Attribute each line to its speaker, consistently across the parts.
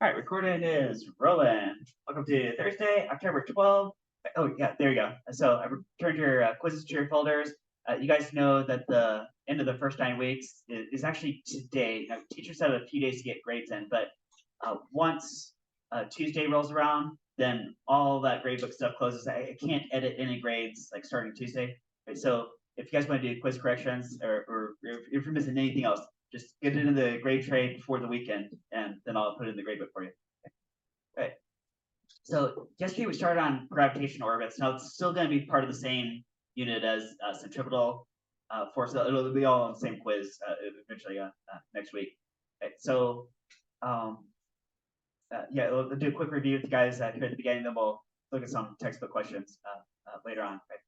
Speaker 1: All right, recording is rolling. Welcome to Thursday, October 12th. Oh, yeah, there you go. So I returned your quizzes to your folders. You guys know that the end of the first 9 weeks is actually today. Now, teachers have a few days to get grades in, but once Tuesday rolls around, then all that gradebook stuff closes. I can't edit any grades like starting Tuesday. Right, so if you guys want to do quiz corrections or if you're missing anything else, just get it in the grade tray before the weekend, and then I'll put it in the gradebook for you. Okay. So yesterday we started on gravitational orbits. Now it's still going to be part of the same unit as centripetal force. It'll be all on the same quiz eventually next week. Okay. So um, yeah, we'll do a quick review with you guys here at the beginning. Then we'll look at some textbook questions later on. Right?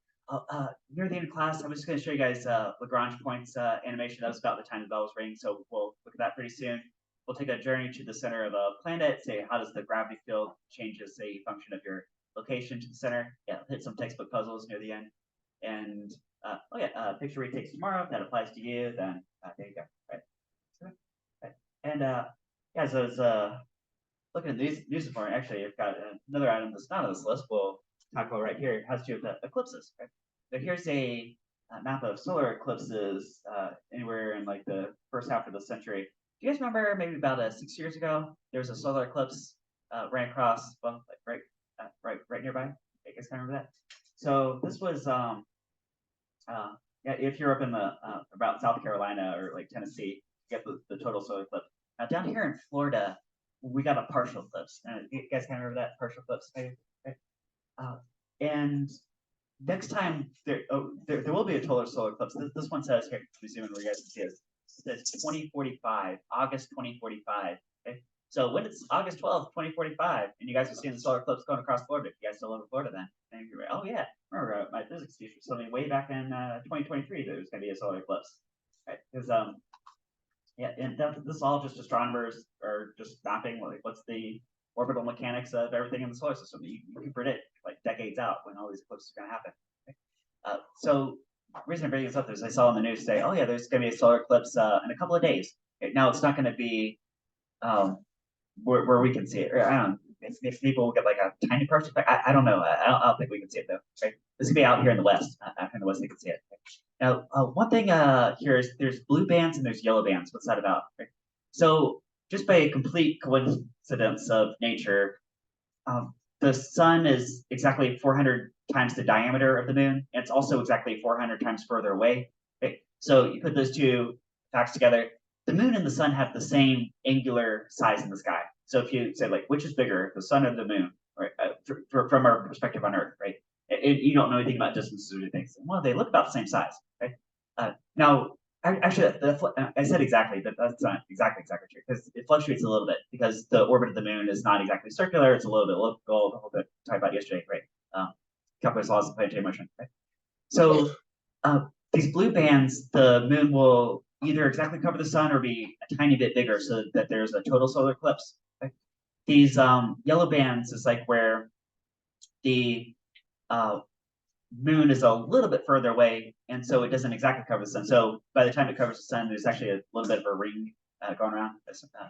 Speaker 1: Near the end of class, I'm just going to show you guys Lagrange points animation. That was about the time the bell was ringing, so we'll look at that pretty soon. We'll take a journey to the center of a planet, say how does the gravity field change as a function of your location to the center. Yeah, hit some textbook puzzles near the end. And oh yeah, picture retakes tomorrow. If that applies to you, then there you go. Right. So, right. And yeah, so it's looking at these news report, actually, I've got another item that's not on this list. We'll talk about right here. It has to do with eclipses. Right? So here's a map of solar eclipses anywhere in like the first half of the century. Do you guys remember maybe about 6 years ago there was a solar eclipse ran across, well, like right nearby? You guys kind of remember that? So this was yeah, if you're up in the about South Carolina or like Tennessee, you get the total solar eclipse. Now down here in Florida, we got a partial eclipse. You guys kind of remember that partial eclipse? Right? Uh, and next time there will be a total solar eclipse. This one says here, let me zoom in where you guys can see it. It says 2045, August 2045. Okay? So when it's August 12th, 2045, and you guys are seeing the solar eclipse going across Florida, you guys still live in Florida then? And you're like, oh yeah, remember my physics teacher told me way back in 2023 there was going to be a solar eclipse, right? Because yeah, and this is all just astronomers are just mapping like what's the orbital mechanics of everything in the solar system. You can predict like decades out when all these eclipses are going to happen. So the reason I'm bringing this up is I saw on the news say, oh yeah, there's going to be a solar eclipse in a couple of days. Now it's not going to be where we can see it. Or, I don't know. If people will get like a tiny person, I don't know. I don't think we can see it though. Right? This could be out here in the west. Out here in the west, they can see it. Now, one thing here is there's blue bands and there's yellow bands. What's that about? Right? So just by a complete coincidence of nature, um, the sun is exactly 400 times the diameter of the moon. And it's also exactly 400 times further away. Okay? So you put those two facts together. The moon and the sun have the same angular size in the sky. So if you say like, which is bigger, the sun or the moon, right? From our perspective on Earth, right? You don't know anything about distances or anything. So, well, they look about the same size, right? Now, actually, I said exactly, but that's not exactly true because it fluctuates a little bit because the orbit of the moon is not exactly circular. It's a little bit elliptical. The whole bit talked about yesterday, right? Kepler's laws of planetary motion, right? So these blue bands, the moon will either exactly cover the sun or be a tiny bit bigger so that there's a total solar eclipse. Right? These yellow bands is like where the uh, moon is a little bit further away, and so it doesn't exactly cover the sun. So by the time it covers the sun, there's actually a little bit of a ring going around,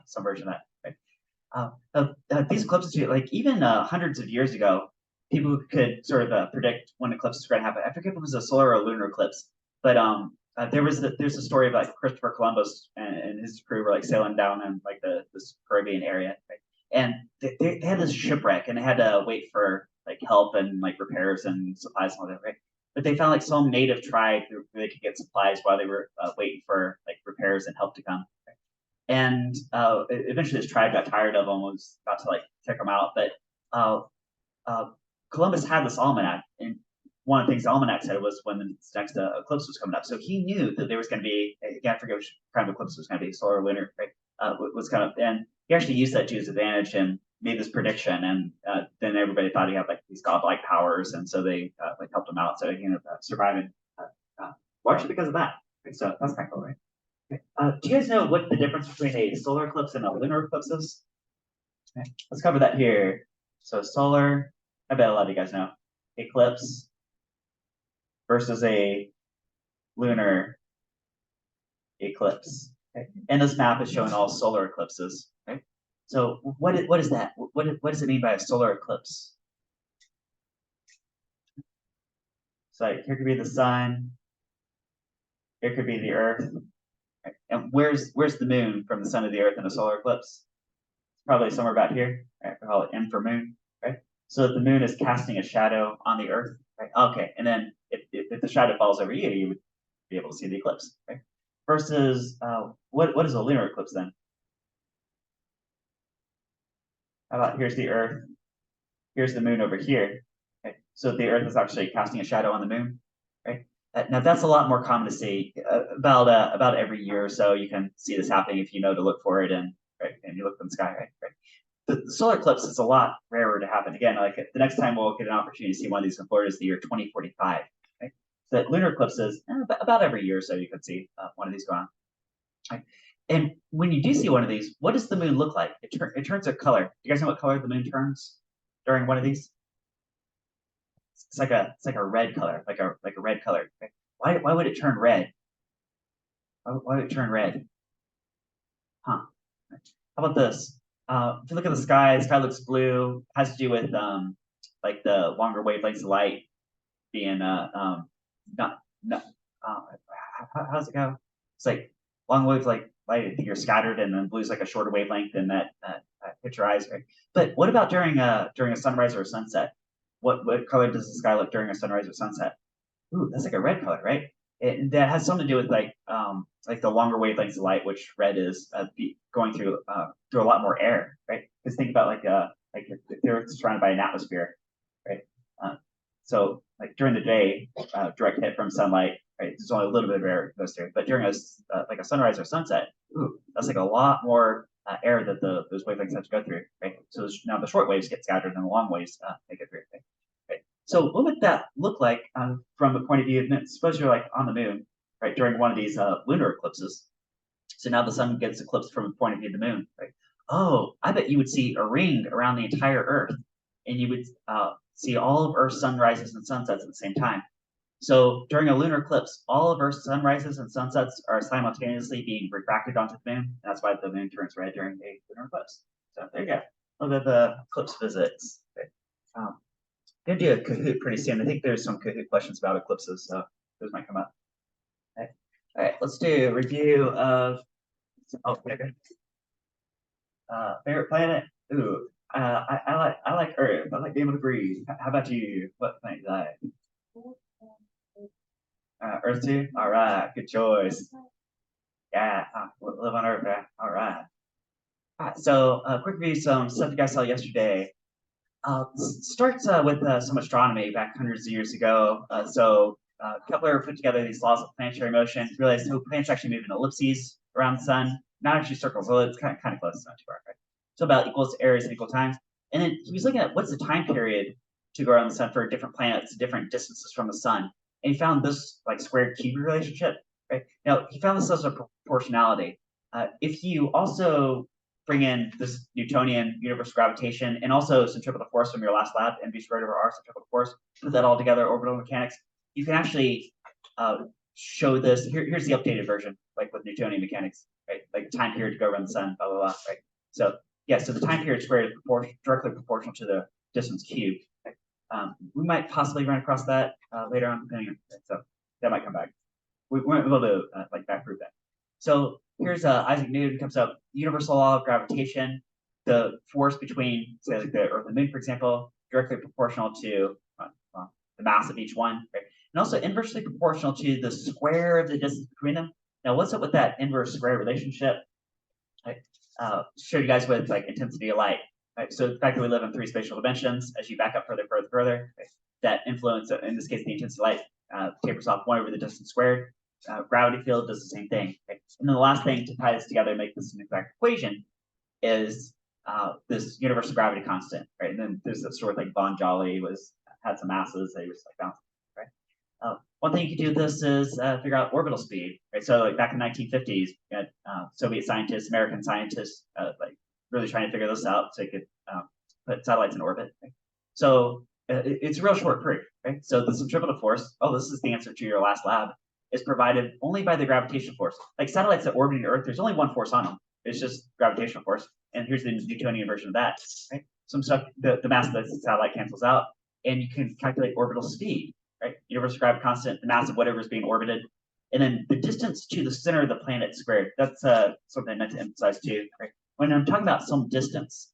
Speaker 1: some version of that. Right? These eclipses, like even hundreds of years ago, people could sort of predict when eclipses were going to happen. I forget if it was a solar or a lunar eclipse, but there's a story about Christopher Columbus and his crew were like sailing down in like this Caribbean area, right? And they had this shipwreck and they had to wait for like help and like repairs and supplies and all that, right? But they found like some native tribe where they could get supplies while they were waiting for like repairs and help to come. And eventually this tribe got tired of them, was about to like kick them out. But uh, uh, Columbus had this almanac, and one of the things the almanac said was when the next eclipse was coming up. So he knew that there was going to be, again, I forget which kind of eclipse was going to be, solar or lunar, right? Was kind of, and he actually used that to his advantage and made this prediction. And then everybody thought he had like these godlike powers, and so they like helped him out. So he ended up surviving, largely because of that. So that's kind of cool, right? Do you guys know what the difference between a solar eclipse and a lunar eclipse is? Okay, let's cover that here. So solar, I bet a lot of you guys know. Eclipse versus a lunar eclipse. Okay. And this map is showing all solar eclipses. Okay. So what is that? What does it mean by a solar eclipse? So like, here could be the sun, here could be the Earth, right? And where's the moon from the sun to the Earth in a solar eclipse? Probably somewhere about here, right? We call it M for moon, right? So that the moon is casting a shadow on the Earth, right? Okay, and then if the shadow falls over you, you would be able to see the eclipse, right? Versus what is a lunar eclipse then? How about here's the Earth, here's the moon over here, right? So the Earth is actually casting a shadow on the moon, right? Now that's a lot more common to see about every year or so. You can see this happening if you know to look for it, and right, and you look in the sky, right? The solar eclipse is a lot rarer to happen. Again, like the next time we'll get an opportunity to see one of these in Florida is the year 2045. Right? So lunar eclipses, about every year or so you can see one of these go on. Right? And when you do see one of these, what does the moon look like? It turns a color. Do you guys know what color the moon turns during one of these? It's like a red color, like a red color. Right? Why would it turn red? Why would it turn red? Huh? How about this? If you look at the sky looks blue. Has to do with like the longer wavelengths of light being not how does it go? It's like long waves like light. I think you're scattered, and then blue's like a shorter wavelength, and that hits your eyes, right? But what about during a sunrise or a sunset? What color does the sky look during a sunrise or sunset? Ooh, that's like a red color, right? That has something to do with like the longer wavelengths of light, which red is going through a lot more air, right? Because think about like if the Earth's surrounded by an atmosphere, right? Uh, so like during the day, direct hit from sunlight, right? There's only a little bit of air that goes through, but during like a sunrise or sunset, ooh, that's like a lot more air that those wavelengths have to go through, right? So now the short waves get scattered, and the long waves make it through. Right? So what would that look like from the point of view of, suppose you're like on the moon, right, during one of these lunar eclipses. So now the sun gets eclipsed from the point of view of the moon, right? Oh, I bet you would see a ring around the entire Earth, and you would see all of Earth's sunrises and sunsets at the same time. So during a lunar eclipse, all of Earth's sunrises and sunsets are simultaneously being refracted onto the moon. And that's why the moon turns red during a lunar eclipse. So there you go. A little bit of the eclipse physics. Okay. Gonna do a Kahoot pretty soon. I think there's some Kahoot questions about eclipses, so those might come up. Okay. All right, let's do a review of okay. Favorite planet. Ooh, I like Earth. I like being able to breathe. How about you? What planet do you like? Earth too. All right, good choice. Yeah, live on Earth. Yeah. All right. All right. So, quick review. Some stuff you guys saw yesterday. Starts with some astronomy back hundreds of years ago. Kepler put together these laws of planetary motion, realized planets actually move in ellipses around the sun, not actually circles, although it's kind of close, not too far, right? So about equals areas and equal times. And then he was looking at what's the time period to go around the sun for different planets, different distances from the sun. And he found this like squared cube relationship, right? Now, he found this as a proportionality. If you also bring in this Newtonian universal gravitation and also centripetal force from your last lab, mv squared over r centripetal force, put that all together, orbital mechanics, you can actually show this. Here's the updated version, like with Newtonian mechanics, right? Like the time period to go around the sun, blah, blah, blah, right? So yeah, so the time period squared is directly proportional to the distance cubed. Right? We might possibly run across that later on, depending on, so that might come back. We weren't able to like back prove that. So here's Isaac Newton comes up, universal law of gravitation, the force between, say, like the Earth and Moon, for example, directly proportional to the mass of each one, right? And also inversely proportional to the square of the distance between them. Now, what's up with that inverse square relationship? I showed you guys with like intensity of light, right? So the fact that we live in three spatial dimensions, as you back up further, right? That influence, in this case, the intensity of light tapers off 1 over the distance squared. Gravity field does the same thing. Right? And then the last thing to tie this together and make this an exact equation is this universal gravity constant, right? And then there's this sort of like Von Jolly had some masses that he was like bouncing, right? One thing you could do with this is figure out orbital speed, right? So like back in the 1950s, you had Soviet scientists, American scientists, like really trying to figure this out so they could put satellites in orbit. Right? So it's a real short proof, right? So the centripetal force, this is the answer to your last lab, is provided only by the gravitational force. Like satellites that orbit the Earth, there's only one force on them. It's just gravitational force. and here's the Newtonian version of that, right? Some stuff, the mass of the satellite cancels out, and you can calculate orbital speed, right? Universal gravity constant, the mass of whatever is being orbited, and then the distance to the center of the planet squared. That's something I meant to emphasize too, right? When I'm talking about some distance,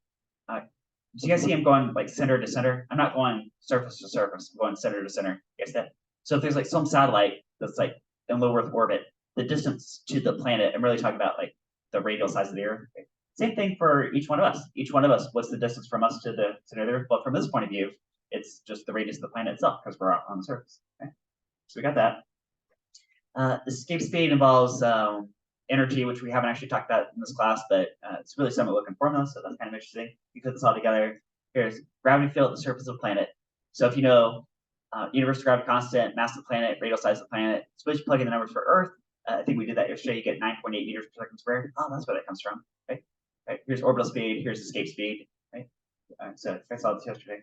Speaker 1: do you guys see I'm going like center to center? I'm not going surface to surface, I'm going center to center. You guys that? So if there's like some satellite that's like in low Earth orbit, the distance to the planet, I'm really talking about like the radial size of the Earth. Okay? Same thing for each one of us. Each one of us, what's the distance from us to the center of the Earth? But from this point of view, it's just the radius of the planet itself because we're on the surface. Okay? So we got that. Escape speed involves energy, which we haven't actually talked about in this class, but it's really somewhat looking formula, so that's kind of interesting. You put this all together. Here's gravity field at the surface of the planet. So if you know universal gravity constant, mass of the planet, radial size of the planet, suppose you plug in the numbers for Earth. I think we did that yesterday. You get 9.8 meters per second squared. Oh, that's where that comes from. Right? Right. Here's orbital speed. Here's escape speed. Right. So I saw this yesterday.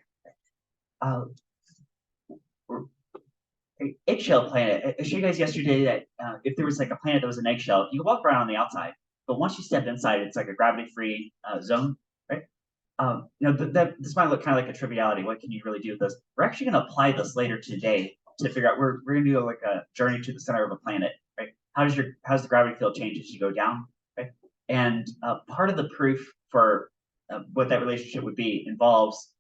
Speaker 1: Eggshell planet. I showed you guys yesterday that if there was like a planet that was an eggshell, you can walk around on the outside, but once you step inside, it's like a gravity-free zone, right? This might look kind of like a triviality. What can you really do with this? We're actually going to apply this later today to figure out. We're going to do like a journey to the center of a planet, right? How's the gravity field change as you go down, right? And part of the proof for what that relationship would be involves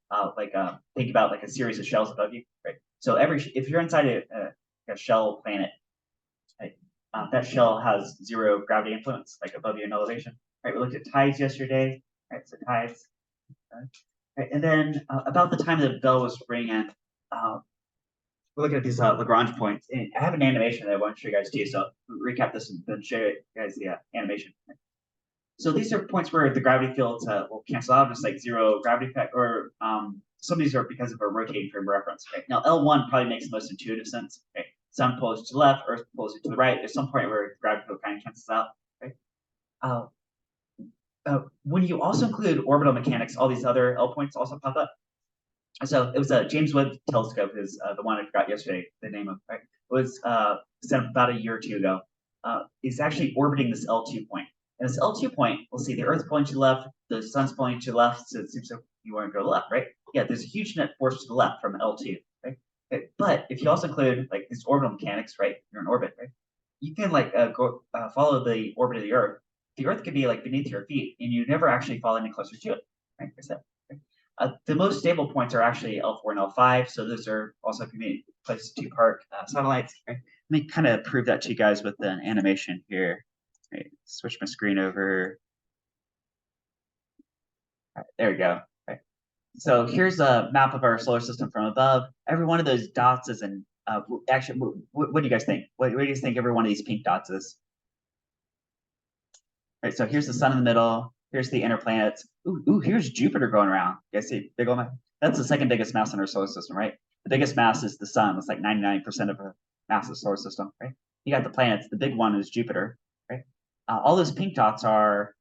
Speaker 1: think about like a series of shells above you, right? So if you're inside a shell planet, right, that shell has zero gravity influence, like above you in elevation. Right, we looked at tides yesterday. Right, so tides. Right, and then about the time the bell was ringing, we're looking at these Lagrange points. And I have an animation that I want to show you guys too. So recap this and then show you guys the animation. So these are points where the gravity fields will cancel out, just like zero gravity effect, or some of these are because of a rotating frame of reference. Right? Now, L1 probably makes the most intuitive sense. Right? Sun pulls you to the left, Earth pulls you to the right. There's some point where the gravity field kind of cancels out. Right? When you also include orbital mechanics, all these other L points also pop up. So it was a James Webb telescope, is the one I forgot yesterday the name of. Right? It was sent up about a year or two ago. It's actually orbiting this L2 point. And this L2 point, we'll see the Earth's pulling to the left, the sun's pulling to the left, so it seems like you want to go left, right? Yeah, there's a huge net force to the left from L2, right? Okay, but if you also include like these orbital mechanics, right? You're in orbit, right? You can like follow the orbit of the Earth. The Earth could be like beneath your feet, and you never actually fall any closer to it, right? The most stable points are actually L4 and L5, so those are also convenient places to park satellites. Right? Let me kind of prove that to you guys with an animation here. Right, switch my screen over. Right, there we go. Right. So here's a map of our solar system from above. Every one of those dots is an actually. What do you guys think? What do you think every one of these pink dots is? Right. So here's the sun in the middle. Here's the inner planets. Ooh, here's Jupiter going around. You guys see big old map? That's the second biggest mass in our solar system, right? The biggest mass is the sun. It's like 99% of the mass of the solar system, right? You got the planets. The big one is Jupiter, right? All those pink dots are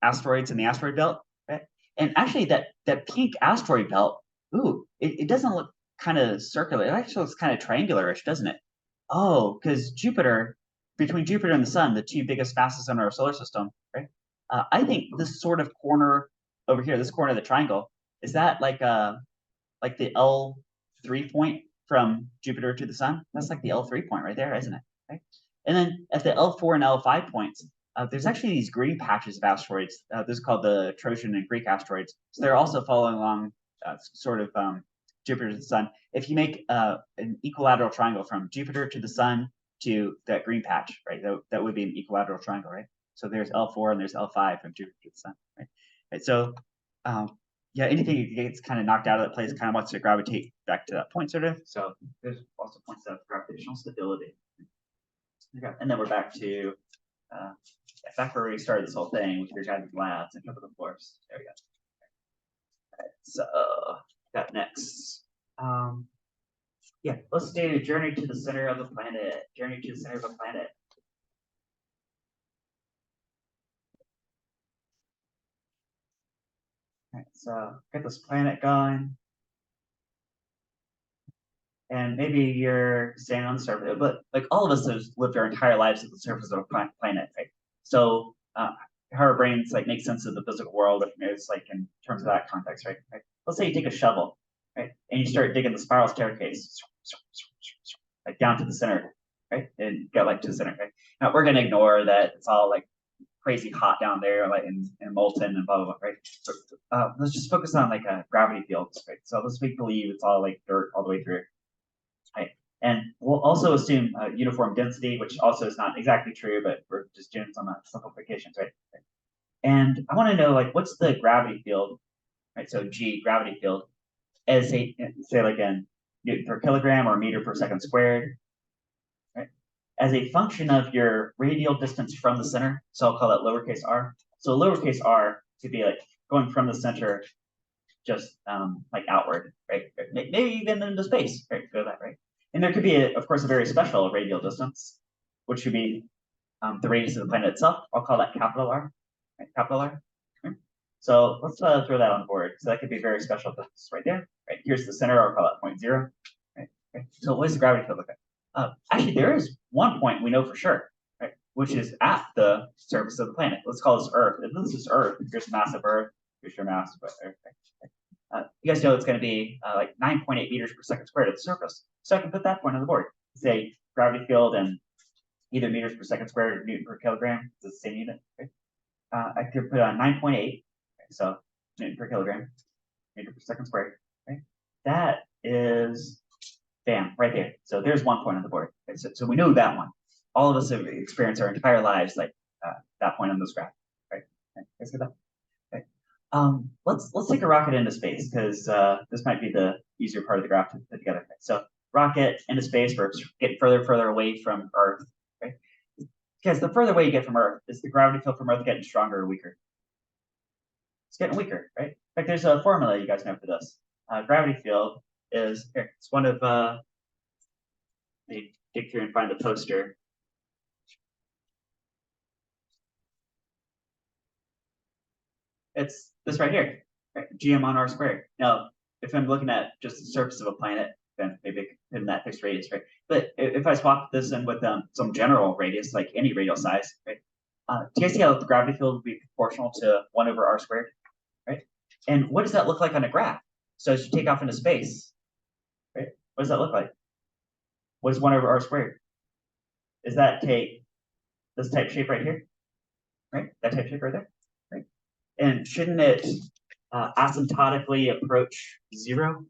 Speaker 1: asteroids in the asteroid belt, right? And actually, that pink asteroid belt, it doesn't look kind of circular. It actually looks kind of triangularish, doesn't it? Oh, because between Jupiter and the sun, the two biggest masses in our solar system, right? I think this sort of corner over here, this corner of the triangle, is that like the L3 point from Jupiter to the sun? That's like the L3 point right there, isn't it? Right? And then at the L4 and L5 points, there's actually these green patches of asteroids. Those are called the Trojan and Greek asteroids. So they're also following along Jupiter to the sun. If you make an equilateral triangle from Jupiter to the sun to that green patch, right, that would be an equilateral triangle, right? So there's L4 and there's L5 from Jupiter to the sun, right? So yeah, anything that gets kind of knocked out of that place kind of wants to gravitate back to that point, sort of. So there's also points of gravitational stability. Okay. And then we're back to back where we started this whole thing with your guided labs and chemical force. There we go. All right, so got next. Yeah, let's do journey to the center of the planet. Journey to the center of the planet. All right, so get this planet going. And maybe you're staying on the surface, but like all of us have lived our entire lives at the surface of a planet, right? So how our brains like make sense of the physical world, if it's like in terms of that context, right? Let's say you take a shovel, right, and you start digging the spiral staircase, like down to the center, right, and get like to the center, right? Now we're gonna ignore that it's all like crazy hot down there, like and molten and blah blah blah, right? So, let's just focus on like gravity fields, right? So let's make believe it's all like dirt all the way through, right? And we'll also assume uniform density, which also is not exactly true, but we're just doing some simplifications, right? And I want to know like what's the gravity field, right? So G, gravity field, as a say like in Newton per kilogram or meter per second squared, right? As a function of your radial distance from the center. So I'll call that lowercase r. So lowercase r to be like going from the center just like outward, right? Maybe even into space, right? Go that, right? And there could be, of course, a very special radial distance, which would be the radius of the planet itself. I'll call that capital R, right? Capital R. Okay. So let's throw that on board. So that could be very special distance right there. Right, here's the center. I'll call that point 0. Right. Okay. So what does the gravity field look like? Actually, there is one point we know for sure, right? Which is at the surface of the planet. Let's call this Earth. If this is Earth, here's mass of Earth. Here's your mass of Earth. You guys know it's going to be like 9.8 meters per second squared at the surface. So I can put that point on the board. Say gravity field and either meters per second squared or Newton per kilogram. It's the same unit. Okay? I could put on 9.8. Okay, so Newton per kilogram, meter per second squared. Okay? That is, bam, right there. So there's one point on the board. Okay? So we know that one. All of us have experienced our entire lives like that point on this graph. Right? Okay, guys get that? Let's take a rocket into space because this might be the easier part of the graph to put together. So rocket into space, we're getting further and further away from Earth, right? Because the further away you get from Earth, is the gravity field from Earth getting stronger or weaker? It's getting weaker, right? In fact, there's a formula you guys know for this. Gravity field is here. It's one of let me dig through and find the poster. It's this right here, right? GM on R squared. Now, if I'm looking at just the surface of a planet, then maybe in that fixed radius, right? But if I swap this in with some general radius, like any radial size, right? Do you guys see how the gravity field would be proportional to 1 over R squared, right? And what does that look like on a graph? So as you take off into space, right? What does that look like? What is 1 over R squared? Is that take this type shape right here, right? That type shape right there, right? And shouldn't it asymptotically approach 0?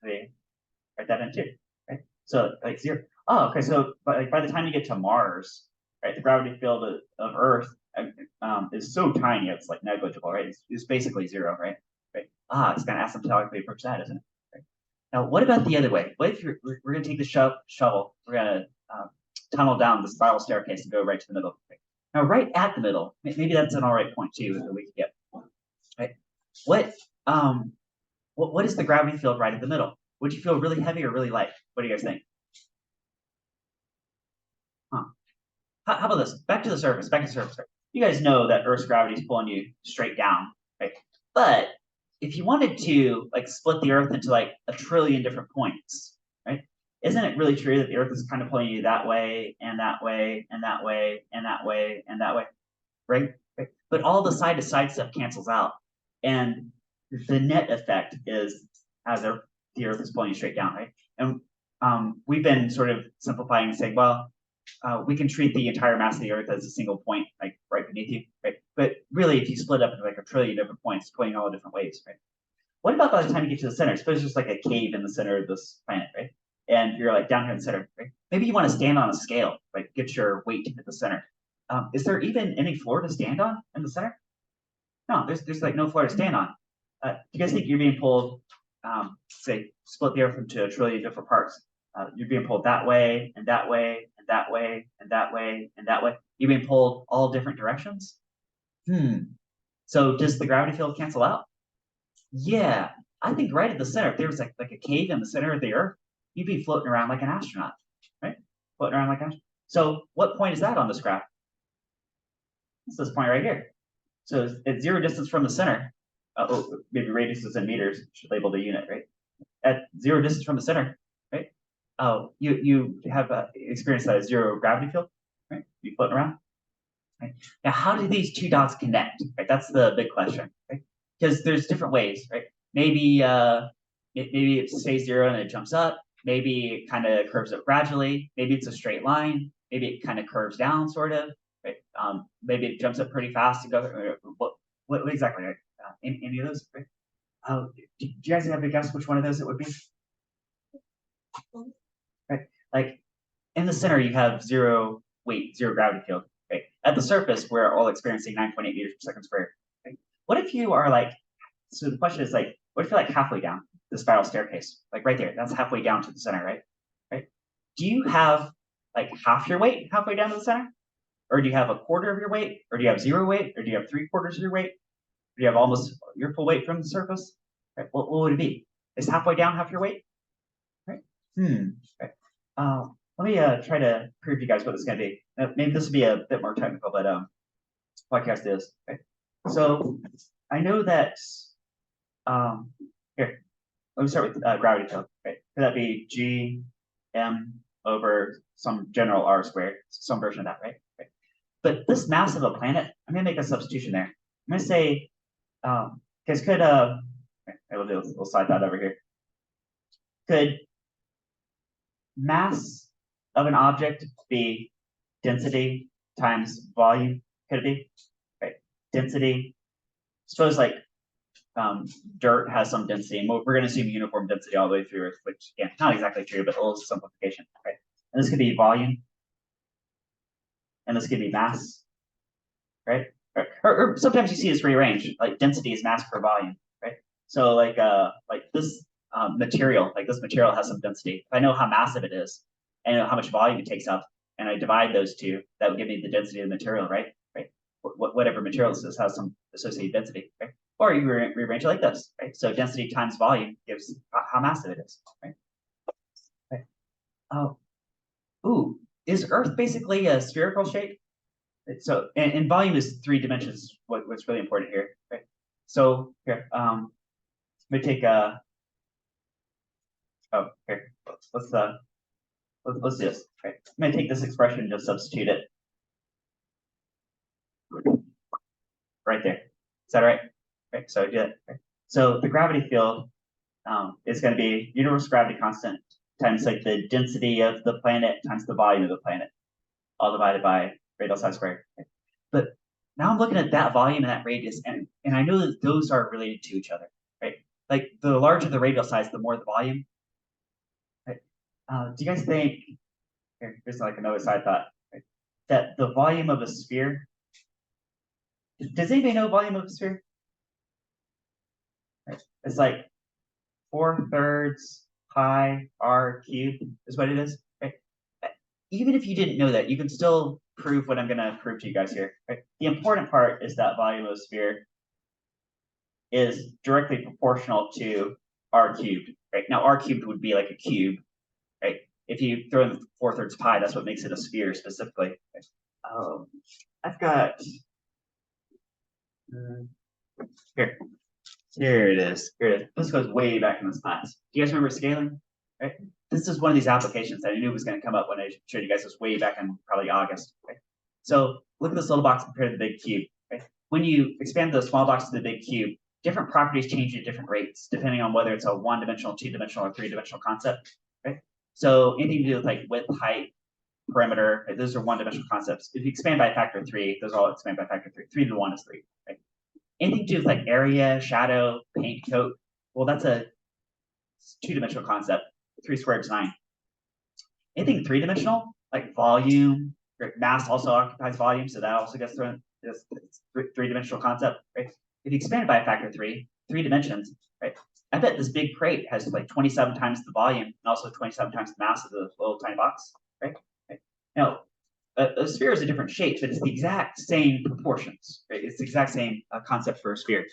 Speaker 1: Write that in too, right? So like 0. Oh, okay. So by the time you get to Mars, right, the gravity field of Earth is so tiny it's like negligible, right? It's basically 0, right? Right. It's going to asymptotically approach that, isn't it? Right. Now, what about the other way? What if we're going to take the shovel, we're going to tunnel down the spiral staircase and go right to the middle. Right? Now, right at the middle, maybe that's an all right point too that we could get. Right? What is the gravity field right at the middle? Would you feel really heavy or really light? What do you guys think? Huh. How about this? Back to the surface. Back to the surface. You guys know that Earth's gravity is pulling you straight down, right? But if you wanted to like split the Earth into like a trillion different points, right? Isn't it really true that the Earth is kind of pulling you that way and that way and that way and that way and that way, right? But all the side-to-side stuff cancels out, and the net effect is as the Earth is pulling you straight down, right? And we've been sort of simplifying and saying, well, we can treat the entire mass of the Earth as a single point, like right beneath you, right? But really, if you split up into like a trillion different points, pointing all different ways, right? What about by the time you get to the center? Suppose there's like a cave in the center of this planet, right? And you're like down here in the center, right? Maybe you want to stand on a scale, right? Get your weight at the center. Is there even any floor to stand on in the center? No, there's like no floor to stand on. Do you guys think you're being pulled, say, split the Earth into a trillion different parts? You're being pulled that way and that way and that way and that way and that way. You're being pulled all different directions. So does the gravity field cancel out? Yeah, I think right at the center, if there was like a cave in the center of the Earth, you'd be floating around like an astronaut, right? Floating around like an astronaut. So what point is that on this graph? It's this point right here. So at 0 distance from the center, maybe radius is in meters, should label the unit, right? At 0 distance from the center, right? You have experienced that 0 gravity field, right? You floating around. right? Now, how do these two dots connect, right? That's the big question, right? Because there's different ways, right? Maybe maybe it stays zero and it jumps up. Maybe it kind of curves up gradually. Maybe it's a straight line. Maybe it kind of curves down, sort of, right? Maybe it jumps up pretty fast to go. What exactly, right? Any of those, right? Do you guys have a guess which one of those it would be? Right, like in the center, you have zero weight, zero gravity field. Right, at the surface, we're all experiencing 9.8 meters per second squared. Right? What if you are like? So the question is like, what if you're like halfway down the spiral staircase, like right there? That's halfway down to the center, right? Right. Do you have like half your weight halfway down to the center, or do you have a quarter of your weight, or do you have zero weight, or do you have 3/4 of your weight? Or do you have almost your full weight from the surface? Right. What would it be? Is halfway down half your weight? Right. Right. Let me try to prove to you guys what this is going to be. Maybe this will be a bit more technical, but podcast is. Okay. So I know that here, let me start with gravity field. Right? Could that be G M over some general R squared, some version of that, right? Right. But this mass of a planet, I'm going to make a substitution there. I'm going to say, guys, could we'll slide that over here. Could mass of an object be density times volume? Could it be? Right. Density. Suppose like dirt has some density, and we're going to assume uniform density all the way through Earth, which again, not exactly true, but a little simplification. Right. And this could be volume, and this could be mass. Right. Or sometimes you see this rearranged, like density is mass per volume. Right. So like this material, like this material has some density. If I know how massive it is, and I know how much volume it takes up, and I divide those two, that would give me the density of the material, right? Right. Whatever material this is has some associated density, right? Or you rearrange it like this, right? So density times volume gives how massive it is, right? Right. Oh, ooh, is Earth basically a spherical shape? So, and volume is 3 dimensions. What's really important here, right? So here, I'm gonna take oh, here, let's do this. Right. I'm gonna take this expression and just substitute it right there. Is that right? Right. So I do it. Right. So the gravity field is going to be universal gravity constant times like the density of the planet times the volume of the planet, all divided by radial size squared. Right. But now I'm looking at that volume and that radius, and I know that those are related to each other, right? Like the larger the radial size, the more the volume. Right? Do you guys think? Here's like another side thought, right? That the volume of a sphere. Does anybody know volume of a sphere? Right. It's like 4/3 pi r cubed is what it is. Right? Even if you didn't know that, you can still prove what I'm going to prove to you guys here. Right? The important part is that volume of a sphere is directly proportional to r cubed. Right? Now, r cubed would be like a cube. Right? If you throw in 4/3 pi, that's what makes it a sphere specifically. Right? I've got here. Here it is. Here it is. This goes way back in this class. Do you guys remember scaling? Right? This is one of these applications that I knew was going to come up when I showed you guys this way back in probably August. Right? So look at this little box compared to the big cube. Right? When you expand the small box to the big cube, different properties change at different rates, depending on whether it's a 1-dimensional, 2-dimensional, or 3-dimensional concept. Right? So anything to do with like width, height, perimeter, right? Those are 1-dimensional concepts. If you expand by a factor of 3, those all expand by a factor of 3. 3 to 1 is 3. Right? Anything to do with like area, shadow, paint, coat, well, that's a 2-dimensional concept. 3 squared is 9. Anything 3-dimensional, like volume, mass also occupies volume, so that also gets thrown. It's 3-dimensional concept, right? If you expand it by a factor of 3 dimensions, right? I bet this big crate has like 27 times the volume and also 27 times the mass of the little tiny box, right? Now, a sphere is a different shape, but it's the exact same proportions, right? It's the exact same concept for a sphere.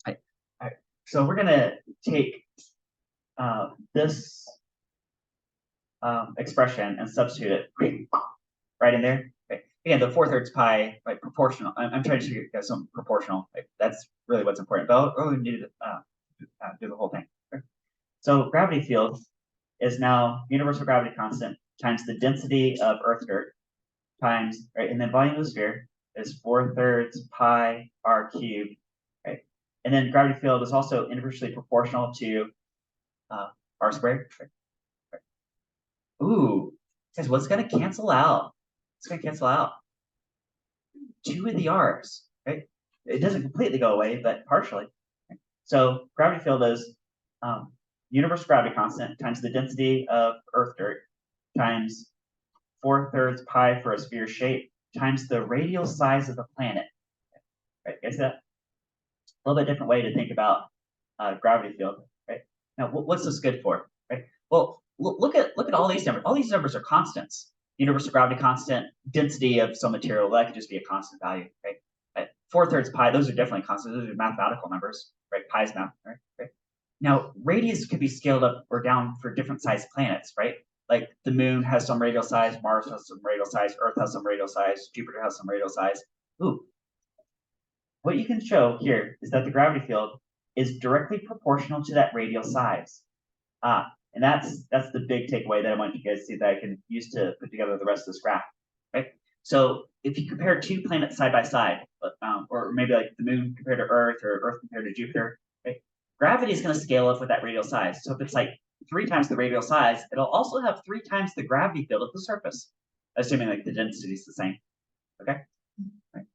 Speaker 1: All right. So we're gonna take this expression and substitute it right in there. Okay. Again, the 4/3 pi, right? Proportional. I'm trying to show you guys some proportional. Right? That's really what's important. But I'll do the whole thing. Okay. So gravity field is now universal gravity constant times the density of Earth dirt times, right, and then volume of the sphere is 4/3 pi r cubed, right? And then gravity field is also inversely proportional to r squared. Right? Ooh, guys, what's going to cancel out? It's going to cancel out 2 of the r's, right? It doesn't completely go away, but partially. Right? So gravity field is universal gravity constant times the density of Earth dirt times 4/3 pi for a sphere shape times the radial size of the planet. Right? Is that a little bit different way to think about gravity field? Right? Now, what's this good for? Right? Well, look at all these numbers. All these numbers are constants. Universal gravity constant, density of some material, that could just be a constant value, right? 4/3 pi, those are definitely constants. Those are mathematical numbers, right? Pi is math, right? Now, radius could be scaled up or down for different sized planets, right? Like the moon has some radial size, Mars has some radial size, Earth has some radial size, Jupiter has some radial size. Ooh. What you can show here is that the gravity field is directly proportional to that radial size. And that's the big takeaway that I want you guys to see that I can use to put together the rest of this graph, right? So if you compare 2 planets side by side, or maybe like the moon compared to Earth or Earth compared to Jupiter, right? Gravity is going to scale up with that radial size. So if it's like 3 times the radial size, it'll also have 3 times the gravity field at the surface, assuming like the density is the same. Okay. Right.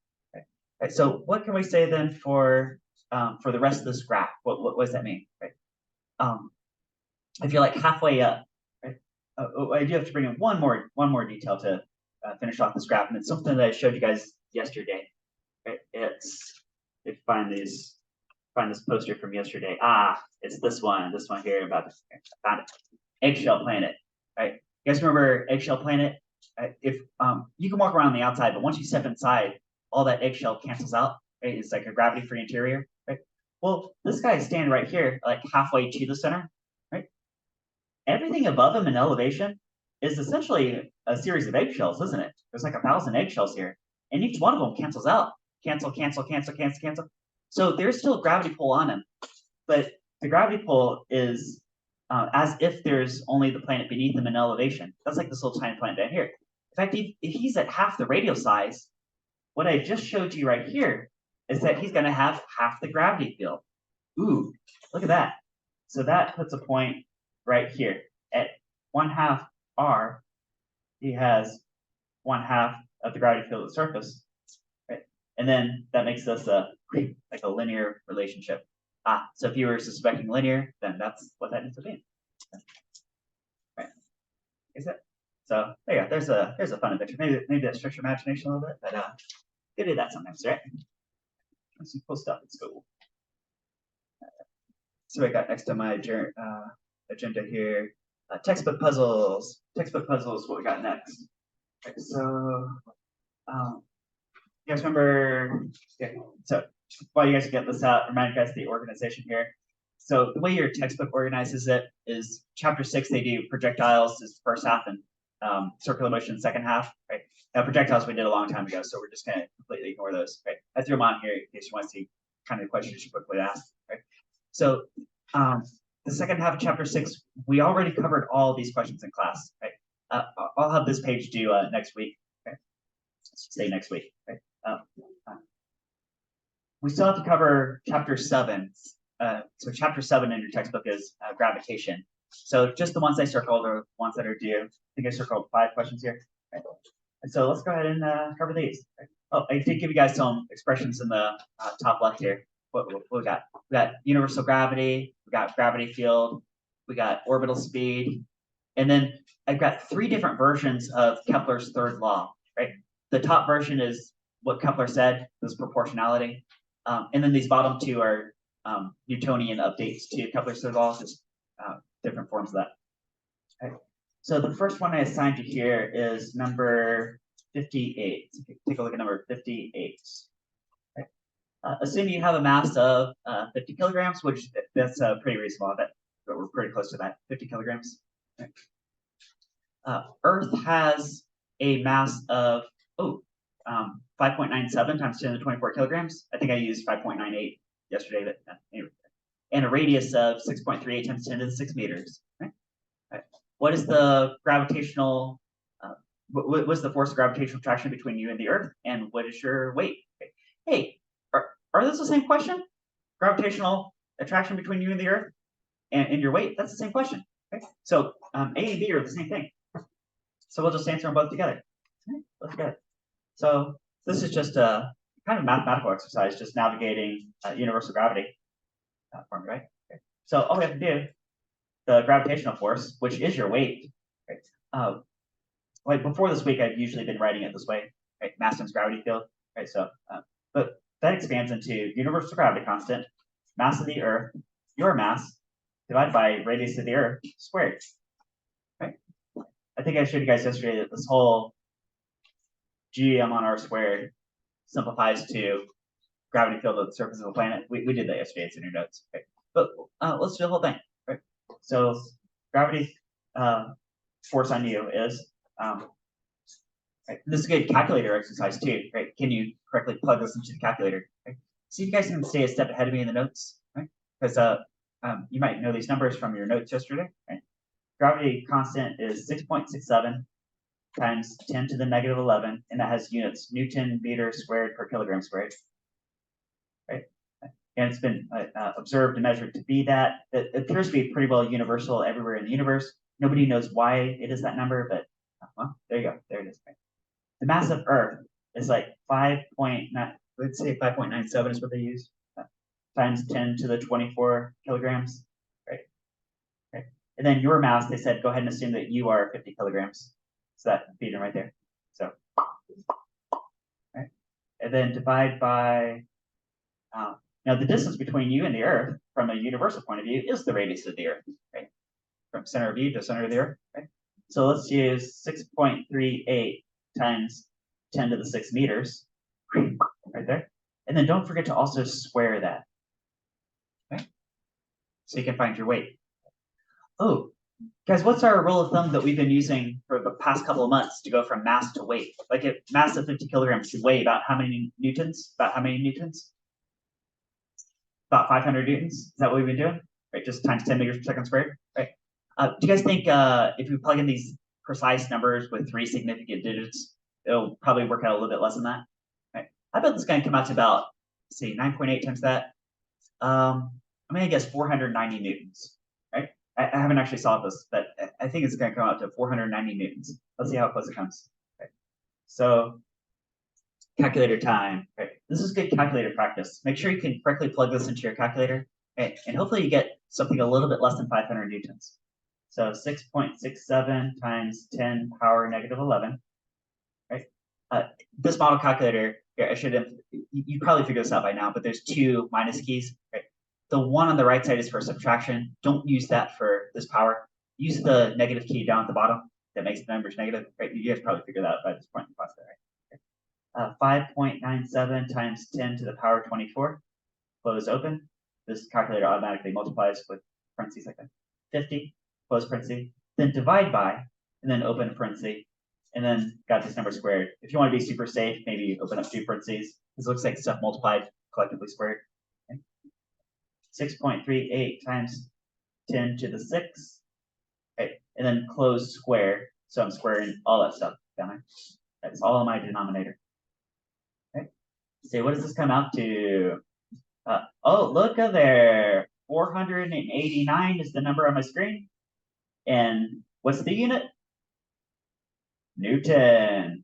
Speaker 1: Right. So what can we say then for the rest of this graph? What does that mean? Right. If you're like halfway up, right? I do have to bring in one more detail to finish off this graph, and it's something that I showed you guys yesterday. Right? It's find this poster from yesterday. It's this one here about this. I found it. Eggshell planet. Right? You guys remember eggshell planet? If you can walk around the outside, but once you step inside, all that eggshell cancels out. Right? It's like a gravity-free interior. Right? Well, this guy is standing right here, like halfway to the center. Everything above him in elevation is essentially a series of eggshells, isn't it? There's like 1,000 eggshells here, and each one of them cancels out. Cancel. So there's still a gravity pull on him, but the gravity pull is as if there's only the planet beneath him in elevation. That's like this little tiny planet down here. In fact, if he's at half the radial size, what I just showed you right here is that he's going to have half the gravity field. Ooh, look at that. So that puts a point right here at 1/2 r. He has 1/2 of the gravity field at the surface, right? And then that makes this like a linear relationship. So if you were suspecting linear, then that's what that ends up being. Right? Is it? So there you go. There's a fun adventure. Maybe that stretch your imagination a little bit, but you do that sometimes, right? That's some cool stuff. It's cool. So I got next on my agenda here. Textbook puzzles. What we got next? Okay, so, you guys remember? Yeah. So while you guys get this out, remind you guys the organization here. So the way your textbook organizes it is chapter 6. They do projectiles is the first half and circular motion second half. Right. Now projectiles we did a long time ago, so we're just gonna completely ignore those. Right. I threw them on here in case you want to see kind of the questions you quickly ask. Right. So the second half of chapter 6, we already covered all these questions in class. Right? I'll have this page due next week. Okay? Say next week. Right? We still have to cover chapter 7. So chapter 7 in your textbook is gravitation. So just the ones I circled are ones that are due. I think I circled 5 questions here. Right? And so let's go ahead and cover these. Right? Oh, I did give you guys some expressions in the top left here. What we got? We got universal gravity, we got gravity field, we got orbital speed, and then I've got 3 different versions of Kepler's third law, right? The top version is what Kepler said, this proportionality, and then these bottom 2 are Newtonian updates to Kepler's third law, just different forms of that. Okay. So the first one I assigned you here is number 58. So take a look at number 58. Assuming you have a mass of 50 kilograms, which that's pretty reasonable, but we're pretty close to that, 50 kilograms. Okay. Earth has a mass of 5.97 times 10 to the 24 kilograms. I think I used 5.98 yesterday, but anyway. And a radius of 6.38 times 10 to the 6 meters. Okay. Right. What is the gravitational what's the force of gravitational attraction between you and the Earth, and what is your weight? Okay. Hey, are those the same question? Gravitational attraction between you and the Earth and your weight? That's the same question. Okay. So A and B are the same thing. So we'll just answer them both together. Okay, let's get it. So this is just a kind of mathematical exercise, just navigating universal gravity for me, right? Okay. So all we have to do, the gravitational force, which is your weight, right? Like before this week, I've usually been writing it this way, right? Mass times gravity field, right? So, but that expands into universal gravity constant, mass of the Earth, your mass, divided by radius of the Earth squared, right? I think I showed you guys yesterday that this whole GM on R squared simplifies to gravity field of the surface of the planet. We did that yesterday, it's in your notes, right? But let's do the whole thing, right? So gravity force on you is, right, this is a good calculator exercise too, right? Can you correctly plug this into the calculator? Right? See if you guys can stay a step ahead of me in the notes, right? Because you might know these numbers from your notes yesterday, right? Gravity constant is 6.67 times 10 to the negative 11, and that has units Newton meter squared per kilogram squared, right? And it's been observed and measured to be that. It appears to be pretty well universal everywhere in the universe. Nobody knows why it is that number, but well, there you go. There it is. Right? The mass of Earth is like 5.9, let's say 5.97 is what they use, times 10 to the 24 kilograms, right? Okay. And then your mass, they said, go ahead and assume that you are 50 kilograms. So that feed them right there. So, right. And then divide by, now the distance between you and the Earth from a universal point of view is the radius of the Earth, right? From center of you to center of the Earth, right? So let's use 6.38 times 10 to the 6 meters, right there. And then don't forget to also square that, okay? So you can find your weight. Oh, guys, what's our rule of thumb that we've been using for the past couple of months to go from mass to weight? Like if mass of 50 kilograms should weigh about how many newtons? About how many newtons? About 500 newtons. Is that what we've been doing? Right, just times 10 meters per second squared, right? Do you guys think if we plug in these precise numbers with 3 significant digits, it'll probably work out a little bit less than that? Right? I bet this is going to come out to about, say, 9.8 times that. I'm going to guess 490 newtons, right? I haven't actually solved this, but I think it's going to come out to 490 newtons. Let's see how close it comes. Okay. So calculator time, right? This is good calculator practice. Make sure you can correctly plug this into your calculator, right? And hopefully you get something a little bit less than 500 newtons. So 6.67 times 10 power negative 11, right? This model calculator, here, I should have, you probably figured this out by now, but there's 2 minus keys, right? The one on the right side is for subtraction. Don't use that for this power. Use the negative key down at the bottom that makes the numbers negative, right? You guys probably figured that out by this point in the class, right? 5.97 times 10 to the power 24, close open. This calculator automatically multiplies with parentheses like that. 50, close parenthesis, then divide by, and then open parenthesis, and then got this number squared. If you want to be super safe, maybe open up 2 parentheses. This looks like stuff multiplied, collectively squared. Okay. 6.38 times 10 to the 6, right? And then close square. So I'm squaring all that stuff down there. That's all in my denominator. Okay. So what does this come out to? Oh, look at there. 489 is the number on my screen. And what's the unit? Newton.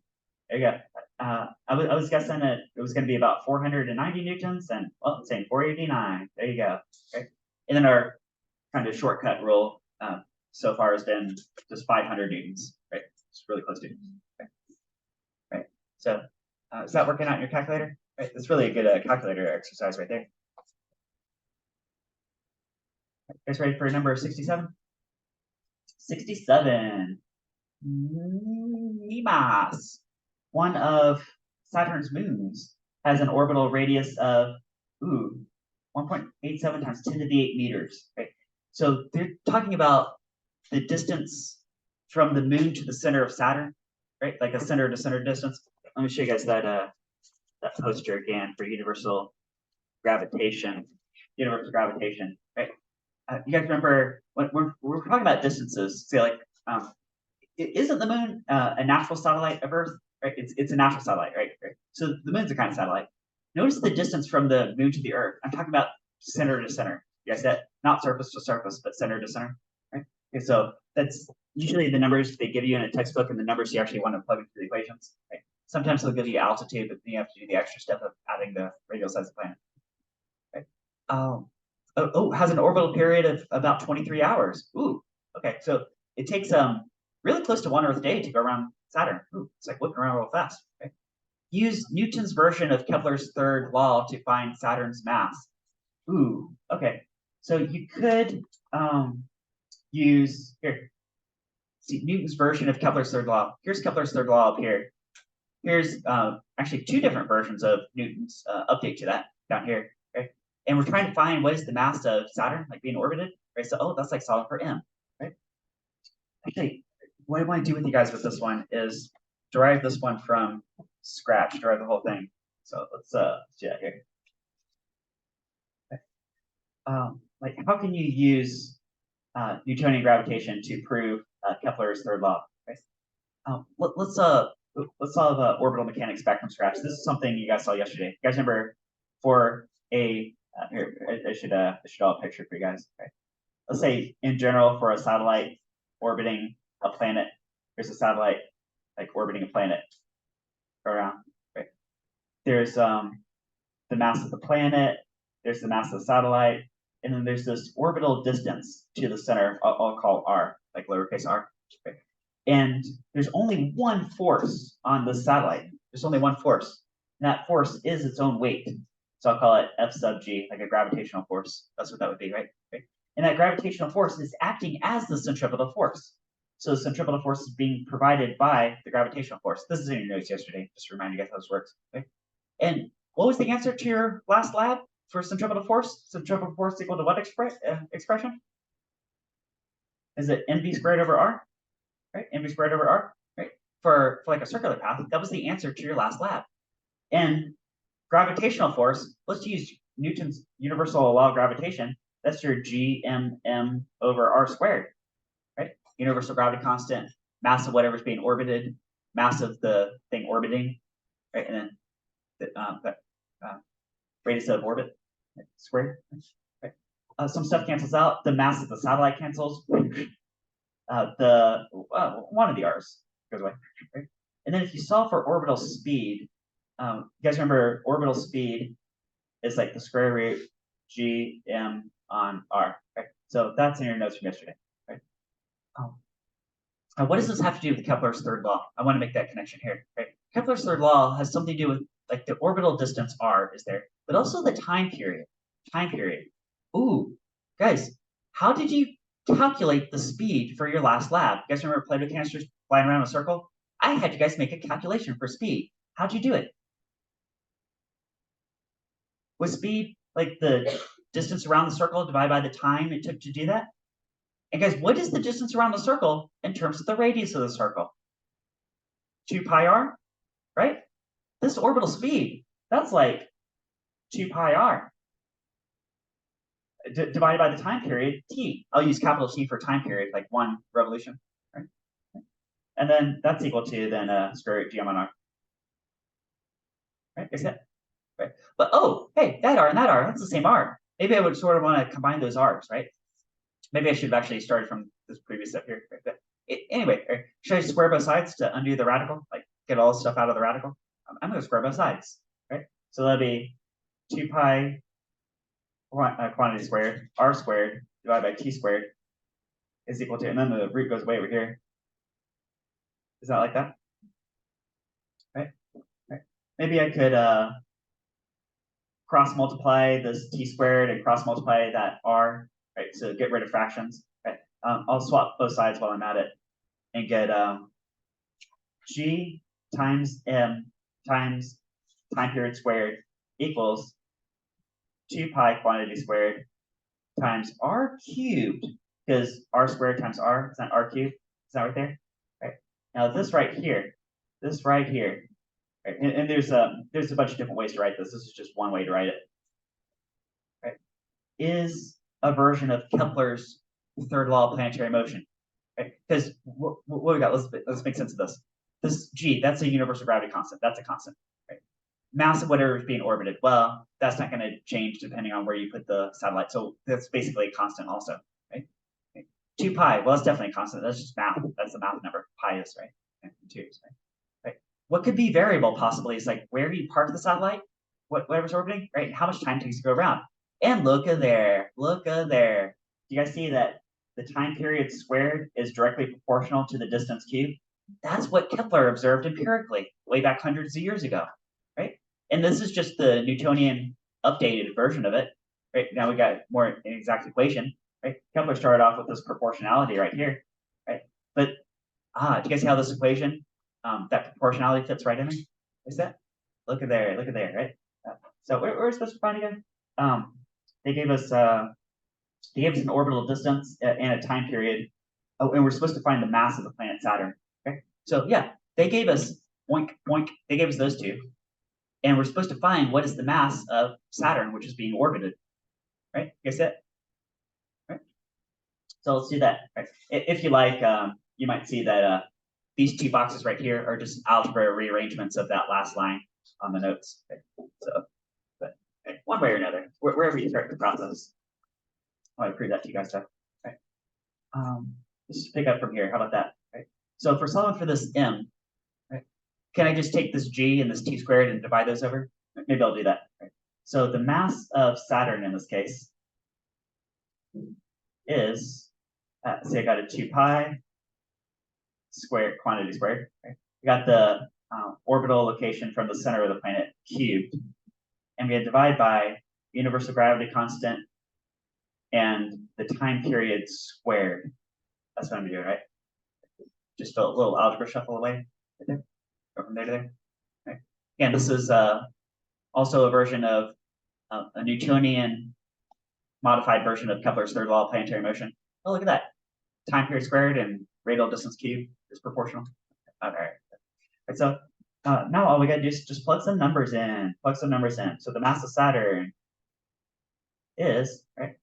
Speaker 1: There you go. I was guessing that it was going to be about 490 newtons, and well, it's saying 489. There you go. Okay. And then our kind of shortcut rule so far has been just 500 newtons. Right. It's really close to. Okay. Right. So is that working out in your calculator? Right. It's really a good calculator exercise right there. You guys ready for number 67? 67. Mimas, one of Saturn's moons, has an orbital radius of 1.87 times 10 to the 8 meters. Right? So they're talking about the distance from the moon to the center of Saturn, right? Like a center to center distance. Let me show you guys that that poster again for universal gravitation. Universal gravitation, right? You guys remember when we're talking about distances? Say like isn't the moon a natural satellite of Earth? Right, it's a natural satellite, right? So the moon's a kind of satellite. Notice the distance from the moon to the Earth. I'm talking about center to center. You guys that not surface to surface, but center to center. Right? Okay, so that's usually the numbers they give you in a textbook and the numbers you actually want to plug into the equations. Right? Sometimes they'll give you altitude, but then you have to do the extra step of adding the radial size of the planet. Right? Has an orbital period of about 23 hours. Ooh, okay. So it takes really close to 1 Earth day to go around Saturn. Ooh, it's like whipping around real fast. Okay? Use Newton's version of Kepler's third law to find Saturn's mass. Ooh, okay. So you could use here. See Newton's version of Kepler's third law. Here's Kepler's third law up here. Here's actually 2 different versions of Newton's update to that down here. Okay? And we're trying to find what is the mass of Saturn, like being orbited. Right? So that's like solving for m. Right? Actually, what I want to do with you guys with this one is derive this one from scratch, derive the whole thing. So let's do that here. Okay. Like how can you use Newtonian gravitation to prove Kepler's third law? Okay. Let's solve orbital mechanics back from scratch. This is something you guys saw yesterday. You guys remember for a here I should draw a picture for you guys. Okay. Let's say in general for a satellite orbiting a planet, there's a satellite like orbiting a planet around. Right? There's the mass of the planet. There's the mass of the satellite, and then there's this orbital distance to the center. I'll call r, like lowercase r. Right? And there's only one force on the satellite. There's only one force, and that force is its own weight. So I'll call it F sub g, like a gravitational force. That's what that would be, right? And that gravitational force is acting as the centripetal force. So the centripetal force is being provided by the gravitational force. This is in your notes yesterday, just to remind you guys how this works. Okay? And what was the answer to your last lab for centripetal force? Centripetal force equal to what expression? Is it mv squared over r? Right? Mv squared over r, right? For like a circular path, that was the answer to your last lab. And gravitational force, let's use Newton's universal law of gravitation. That's your gmm over r squared, right? Universal gravity constant, mass of whatever's being orbited, mass of the thing orbiting, right? And then the radius of orbit squared. Right? Some stuff cancels out. The mass of the satellite cancels. One of the r's goes away. Right? And then if you solve for orbital speed, you guys remember orbital speed is like the square root gm on r. Right? So that's in your notes from yesterday. Right? What does this have to do with Kepler's third law? I want to make that connection here. Right? Kepler's third law has something to do with like the orbital distance r is there, but also the time period. Time period. Ooh, guys, how did you calculate the speed for your last lab? You guys remember Play-Doh canisters flying around in a circle? I had you guys make a calculation for speed. How'd you do it? Was speed like the distance around the circle divided by the time it took to do that? And guys, what is the distance around the circle in terms of the radius of the circle? 2 pi r, right? This orbital speed, that's like 2 pi r divided by the time period, t. I'll use capital T for time period, like 1 revolution, right? And then that's equal to then square root gm on r. Right, is that? Right. But oh, hey, that r and that r, that's the same r. Maybe I would sort of want to combine those r's, right? Maybe I should have actually started from this previous step here. Right? But anyway, right? Should I square both sides to undo the radical? Like get all the stuff out of the radical? I'm going to square both sides, right? So that'll be 2 pi quantity squared, r squared divided by t squared is equal to, and then the root goes way over here. Is that like that? Right? Right. Maybe I could cross multiply this t squared and cross multiply that r, right? So get rid of fractions, right? I'll swap both sides while I'm at it and get g times m times time period squared equals 2 pi quantity squared times r cubed, because r squared times r is not r cubed. Is that right there? Right. Now this right here, right? And there's a bunch of different ways to write this. This is just one way to write it. Right? Is a version of Kepler's third law of planetary motion. Right? Because what we got, let's make sense of this. This G, that's a universal gravity constant. That's a constant, right? Mass of whatever is being orbited, well, that's not going to change depending on where you put the satellite. So that's basically a constant also, right? 2 pi, well, it's definitely a constant. That's just math. That's the math number. Pi is, right? And 2 is, right? What could be variable possibly is like where you park the satellite, whatever's orbiting, right? How much time takes to go around. And look at there, look at there. Do you guys see that the time period squared is directly proportional to the distance cubed? That's what Kepler observed empirically way back hundreds of years ago, right? And this is just the Newtonian updated version of it, right? Now we got more an exact equation, right? Kepler started off with this proportionality right here, right? But do you guys see how this equation, that proportionality fits right in there? Is that? Look at there, right? So where are we supposed to find again? They gave us an orbital distance and a time period. Oh, and we're supposed to find the mass of the planet Saturn. Okay, so yeah, they gave us boink boink. They gave us those two, and we're supposed to find what is the mass of Saturn, which is being orbited. Right? You guys see it? Right. So let's do that. Right. If you like, you might see that these two boxes right here are just algebra rearrangements of that last line on the notes. Okay. So, but one way or another, wherever you start the process. I want to prove that to you guys too. Right. Let's just pick up from here. How about that? Right. So if we're solving for this m, right, can I just take this g and this t squared and divide those over? Maybe I'll do that. Right. So the mass of Saturn in this case is, say I got a 2 pi squared, quantity squared. Right? We got the orbital location from the center of the planet cubed, and we had divide by universal gravity constant and the time period squared. That's what I'm gonna do, right? Just a little algebra shuffle away. Right there. Go from there to there. Right. Again, this is also a version of a Newtonian modified version of Kepler's third law of planetary motion. Oh, look at that. Time period squared and radial distance cubed is proportional. All right. So now all we gotta do is just plug some numbers in. Plug some numbers in. So the mass of Saturn is, right?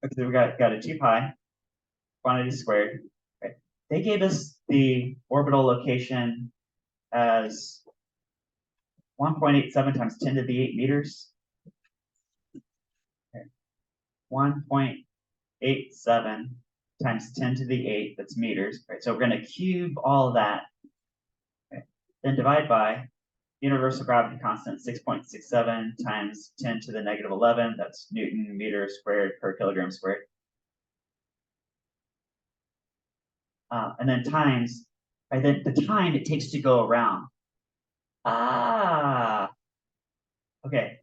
Speaker 1: Okay, we got a 2 pi quantity squared. Right? They gave us the orbital location as 1.87 times 10 to the 8 meters. Okay. 1.87 times 10 to the 8, that's meters. Right? So we're going to cube all of that. Okay. Then divide by universal gravity constant 6.67 times 10 to the negative 11. That's Newton meter squared per kilogram squared. And then times, right, then the time it takes to go around. Okay.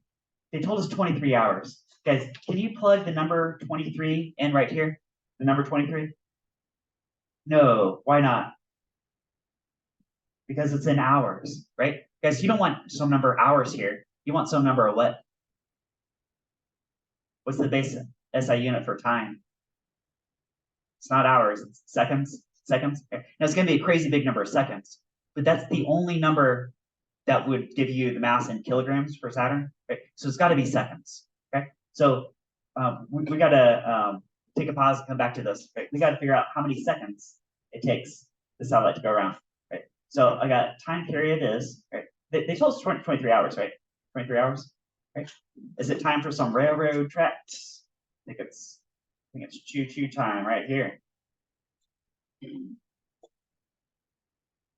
Speaker 1: They told us 23 hours. Guys, can you plug the number 23 in right here? The number 23? No, why not? Because it's in hours, right? Guys, you don't want some number of hours here. You want some number of what? What's the base SI unit for time? It's not hours, it's seconds. Seconds. Okay. Now it's going to be a crazy big number of seconds, but that's the only number that would give you the mass in kilograms for Saturn. Right? So it's got to be seconds. Okay. So we got to take a pause and come back to this. Right? We got to figure out how many seconds it takes the satellite to go around. Right. So I got time period is, right? They told us 23 hours, right? 23 hours. Right. Is it time for some railroad tracks? I think it's choo-choo time right here.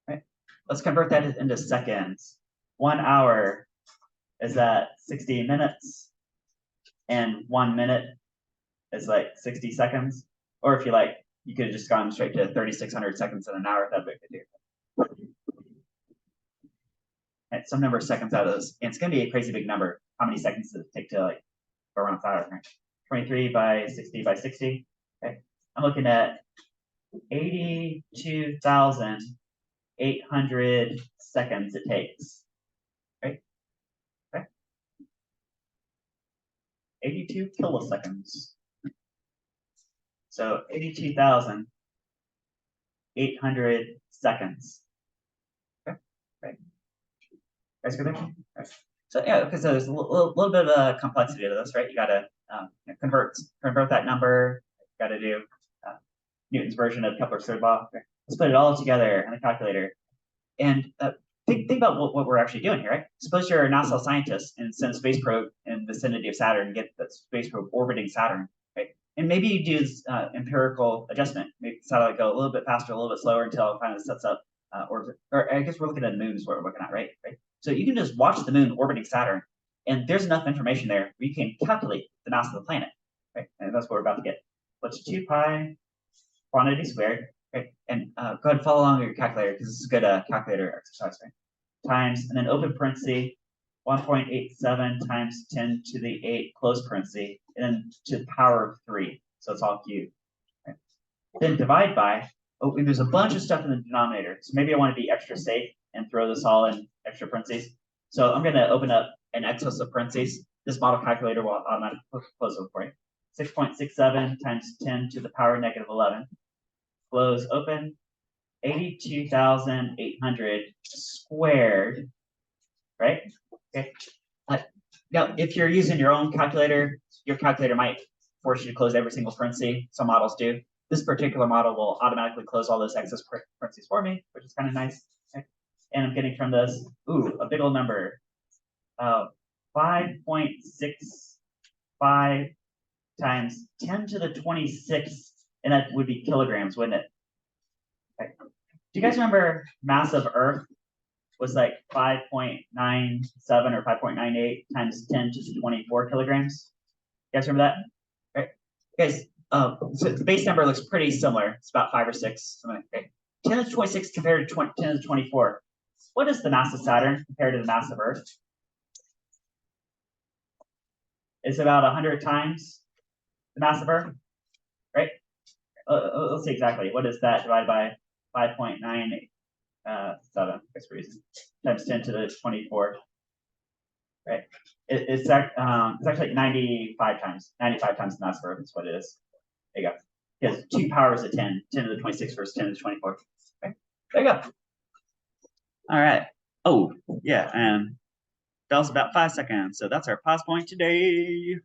Speaker 1: Right. Let's convert that into seconds. 1 hour is at 60 minutes, and 1 minute is like 60 seconds. Or if you like, you could have just gone straight to 3,600 seconds in an hour. That'd be a good deal. And some number of seconds out of this, and it's going to be a crazy big number. How many seconds does it take to like go around Saturn? Right? 23 by 60 by 60. Okay, I'm looking at 82,800 seconds it takes, right? Okay. 82 kiloseconds. So 82,800 seconds. Okay, right. Guys, go there. Right. So yeah, okay. So there's a little bit of a complexity to this, right? You got to convert that number. You got to do Newton's version of Kepler's third law. Okay. Let's put it all together on the calculator. And think about what we're actually doing here, right? Suppose you're a NASA scientist and send a space probe in the vicinity of Saturn and get that space probe orbiting Saturn, right? And maybe you do this empirical adjustment, make the satellite go a little bit faster, a little bit slower until it finally sets up orbit. Or I guess we're looking at the moon is what we're looking at, right? So you can just watch the moon orbiting Saturn, and there's enough information there where you can calculate the mass of the planet, right? And that's what we're about to get. What's 2 pi quantity squared? Right, and go ahead and follow along with your calculator because this is a good calculator exercise, right? Times, and then open parenthesis, 1.87 times 10 to the 8, close parenthesis, and then to the power of 3. So it's all cubed. Right? Then divide by, oh, and there's a bunch of stuff in the denominator. So maybe I want to be extra safe and throw this all in extra parentheses. So I'm going to open up an excess of parentheses. This model calculator will automatically close it for you. 6.67 times 10 to the power negative 11. Close open, 82,800 squared, right? Okay. Now, if you're using your own calculator, your calculator might force you to close every single parenthesis. Some models do. This particular model will automatically close all those excess parentheses for me, which is kind of nice. Okay. And I'm getting from this, a big old number, 5.65 times 10 to the 26. And that would be kilograms, wouldn't it? Okay. Do you guys remember mass of Earth was like 5.97 or 5.98 times 10 to the 24 kilograms? You guys remember that? Right. Guys, so the base number looks pretty similar. It's about 5 or 6. Something like that. 10 to the 26 compared to 10 to the 24. What is the mass of Saturn compared to the mass of Earth? It's about 100 times the mass of Earth, right? Let's see exactly. What is that divided by 5.97? Guess reason times 10 to the 24. Right? It's actually 95 times. 95 times the mass of Earth is what it is. There you go. Because 2 powers of 10, 10 to the 26 versus 10 to the 24. Okay. There you go. All right. Oh, yeah, and that was about 5 seconds. So that's our pause point today.